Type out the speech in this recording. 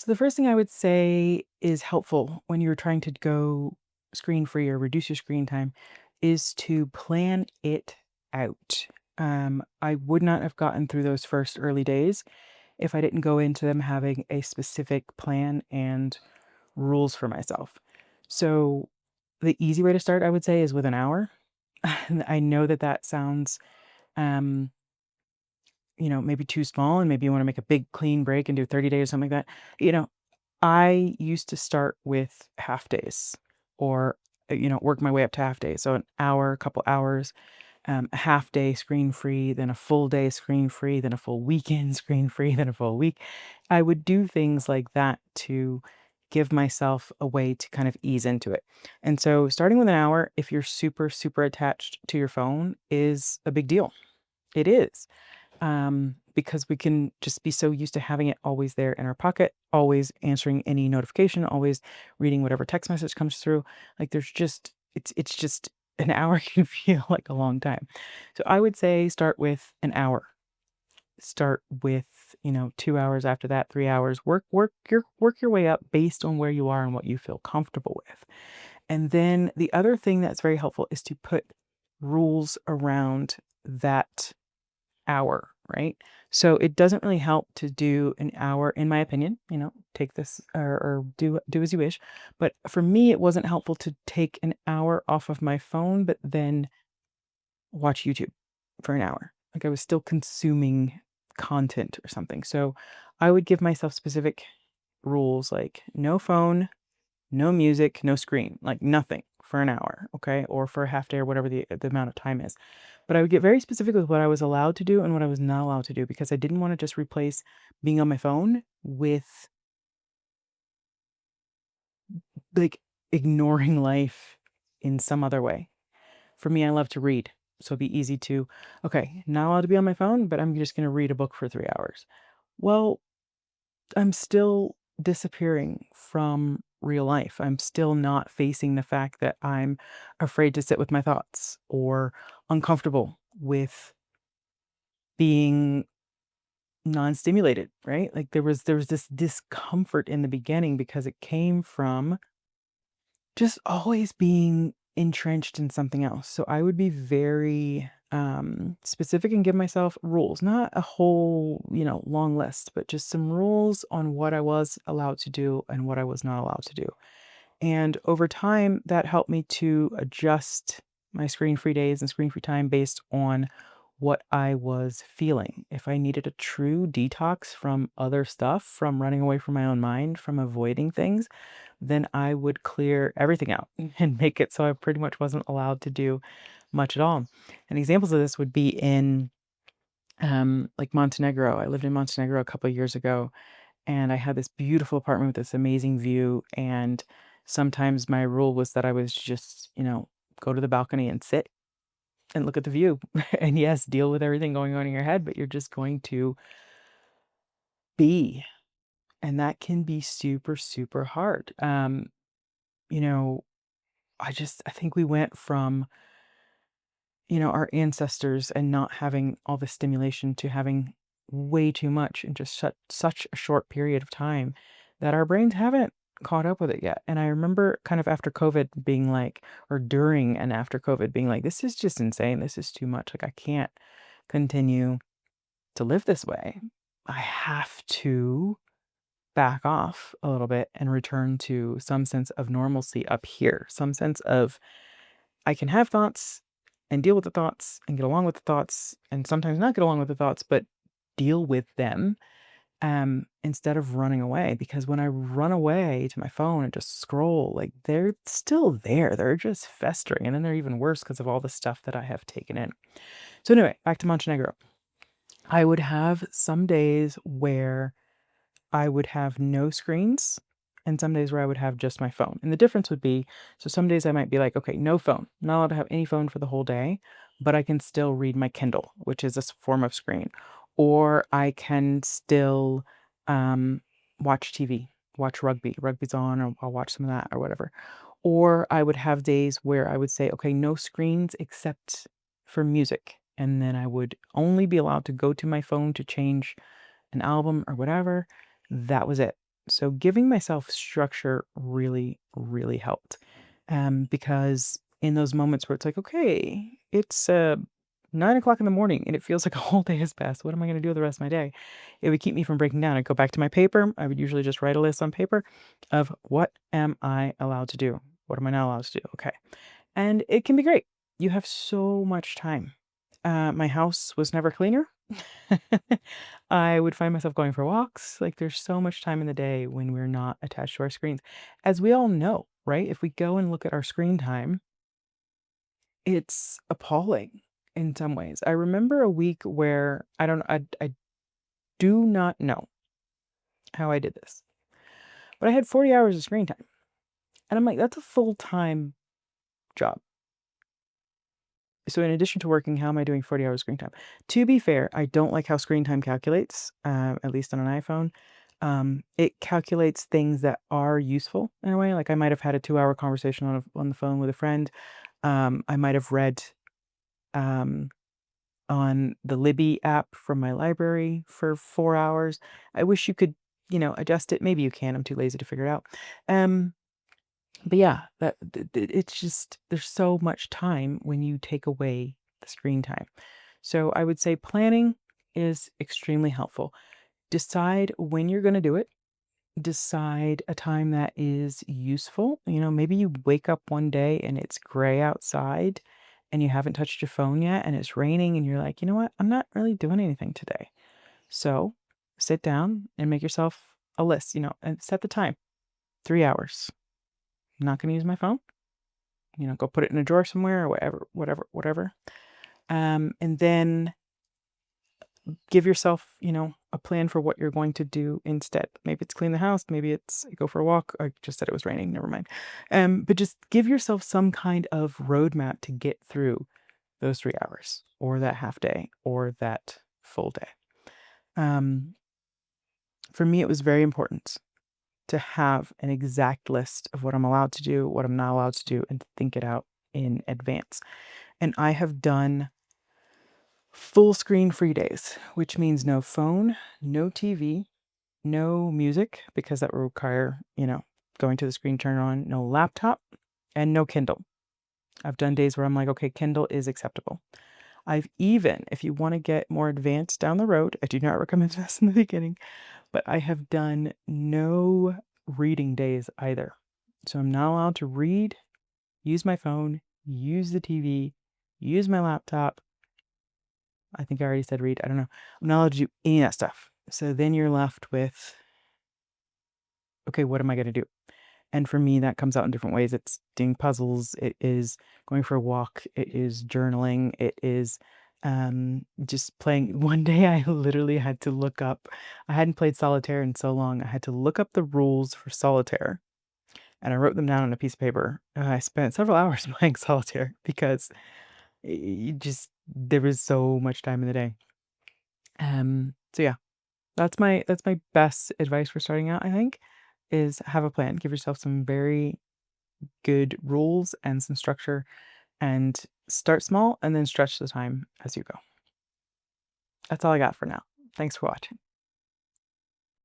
So the first thing I would say is helpful when you're trying to go screen free or reduce your screen time is to plan it out. I would not have gotten through those first early days if I didn't go into them having a specific plan and rules for myself. So the easy way to start, I would say, is with an hour. And I know that that sounds, um, maybe too small, and maybe you want to make a big clean break and do 30 days or something like that. I used to start with half days or, work my way up to half days. So an hour, a couple hours, a half day screen free, then a full day screen free, then a full weekend screen free, then a full week. I would do things like that to give myself a way to kind of ease into it. And so starting with an hour, if you're super, super attached to your phone, is a big deal. It is because we can just be so used to having it always there in our pocket, always answering any notification, always reading whatever text message comes through. Like it's just an hour can feel like a long time. So I would say start with an hour. Start with 2 hours after that, 3 hours. Work your way up based on where you are and what you feel comfortable with. And then the other thing that's very helpful is to put rules around that hour, right? So it doesn't really help to do an hour, in my opinion, take this or do as you wish. But for me, it wasn't helpful to take an hour off of my phone, but then watch YouTube for an hour. Like I was still consuming content or something. So I would give myself specific rules like no phone, no music, no screen, like nothing for an hour, okay? Or for a half day or whatever the amount of time is. But I would get very specific with what I was allowed to do and what I was not allowed to do because I didn't want to just replace being on my phone with like ignoring life in some other way. For me, I love to read. So it'd be easy to, okay, not allowed to be on my phone, but I'm just going to read a book for 3 hours. Well, I'm still disappearing from real life. I'm still not facing the fact that I'm afraid to sit with my thoughts or uncomfortable with being non-stimulated, right? Like there was this discomfort in the beginning because it came from just always being entrenched in something else. So I would be very specific and give myself rules, not a whole, long list, but just some rules on what I was allowed to do and what I was not allowed to do. And over time, that helped me to adjust my screen free days and screen free time based on what I was feeling. If I needed a true detox from other stuff, from running away from my own mind, from avoiding things, then I would clear everything out and make it so I pretty much wasn't allowed to do much at all. And examples of this would be in like Montenegro. I lived in Montenegro a couple of years ago and I had this beautiful apartment with this amazing view. And sometimes my rule was that I was just, go to the balcony and sit and look at the view. And yes, deal with everything going on in your head, but you're just going to be. And that can be super, super hard. You know, I think we went from, our ancestors and not having all the stimulation to having way too much in just such a short period of time that our brains haven't caught up with it yet. And I remember kind of after COVID being like, or during and after COVID being like, this is just insane. This is too much. Like, I can't continue to live this way. I have to back off a little bit and return to some sense of normalcy up here, some sense of I can have thoughts and deal with the thoughts and get along with the thoughts and sometimes not get along with the thoughts, but deal with them instead of running away. Because when I run away to my phone and just scroll, like they're still there. They're just festering. And then they're even worse because of all the stuff that I have taken in. So, anyway, back to Montenegro. I would have some days where I would have no screens and some days where I would have just my phone. And the difference would be so some days I might be like, okay, no phone, not allowed to have any phone for the whole day, but I can still read my Kindle, which is a form of screen. Or I can still um, watch TV, watch rugby. Rugby's on, or I'll watch some of that or whatever. Or I would have days where I would say, okay, no screens except for music. And then I would only be allowed to go to my phone to change an album or whatever. That was it. So giving myself structure really, really helped. Because in those moments where it's like, okay, it's 9 o'clock in the morning and it feels like a whole day has passed. What am I going to do the rest of my day? It would keep me from breaking down. I'd go back to my paper. I would usually just write a list on paper of what am I allowed to do? What am I not allowed to do? Okay. And it can be great. You have so much time. My house was never cleaner. I would find myself going for walks. Like, there's so much time in the day when we're not attached to our screens. As we all know, right? If we go and look at our screen time, it's appalling in some ways. I remember a week where I do not know how I did this, but I had 40 hours of screen time. And I'm like, that's a full time job. So in addition to working, how am I doing 40 hours screen time? To be fair, I don't like how screen time calculates, at least on an iPhone. It calculates things that are useful in a way. Like I might have had a 2-hour conversation on the phone with a friend. I might have read um, on the Libby app from my library for 4 hours. I wish you could, adjust it. Maybe you can. I'm too lazy to figure it out. Um, but yeah, it's just there's so much time when you take away the screen time. So I would say planning is extremely helpful. Decide when you're going to do it. Decide a time that is useful. Maybe you wake up one day and it's gray outside and you haven't touched your phone yet and it's raining and you're like, you know what? I'm not really doing anything today. So sit down and make yourself a list, and set the time 3 hours. I'm not going to use my phone. Go put it in a drawer somewhere or whatever, whatever, whatever. And then give yourself, a plan for what you're going to do instead. Maybe it's clean the house. Maybe it's go for a walk. I just said it was raining. Never mind. But just give yourself some kind of roadmap to get through those 3 hours or that half day or that full day. Um, for me, it was very important to have an exact list of what I'm allowed to do, what I'm not allowed to do, and to think it out in advance. And I have done full screen free days, which means no phone, no TV, no music, because that will require, going to the screen, turn it on, no laptop, and no Kindle. I've done days where I'm like, okay, Kindle is acceptable. I've even, if you want to get more advanced down the road, I do not recommend this in the beginning, but I have done no reading days either. So I'm not allowed to read, use my phone, use the TV, use my laptop. I think I already said read. I don't know. I'm not allowed to do any of that stuff. So then you're left with, okay, what am I going to do? And for me, that comes out in different ways. It's doing puzzles. It is going for a walk. It is journaling. It is just playing. One day I literally had to look up, I hadn't played solitaire in so long. I had to look up the rules for solitaire and I wrote them down on a piece of paper. I spent several hours playing solitaire because there was so much time in the day. So yeah, that's my best advice for starting out, I think, is have a plan. Give yourself some very good rules and some structure and start small and then stretch the time as you go. That's all I got for now. Thanks for watching.